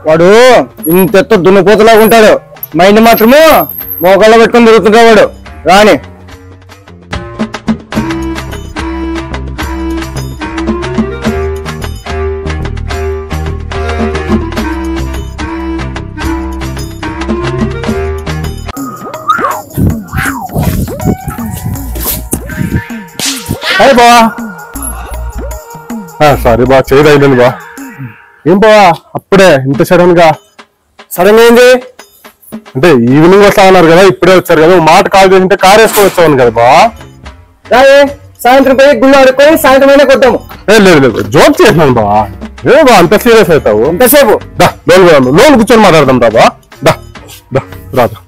వాడు ఇంత దున్నపోతలాగా ఉంటాడు, మైండ్ మాత్రము మోకాళ్ళ పెట్టుకుని తిరుగుతుంటాడు వాడు. రాని హాయ్ బావా. సారీ బా, చేయదైంది బా. ఏం బావా అప్పుడే ఇంత సడన్ గా? సడన్ ఏంది అంటే ఈవినింగ్ వస్తా ఉన్నారు కదా, ఇప్పుడే వచ్చారు కదా, మాట కాల్ చేసింటే కార్ వేసుకొని వచ్చాను కదా బా. రాయే సాయంత్రం పోయి గుళ్ళు ఆడుకొని సాయంత్రం అయినా కొట్టాము. లేదు లేదు, జోక్ చేసినాను బా. ఏ బా అంత సీరియస్ అవుతావు? ఎంతసేపు లోన్ కూర్చొని మాట్లాడదాం రా బా. దా దా రాదా.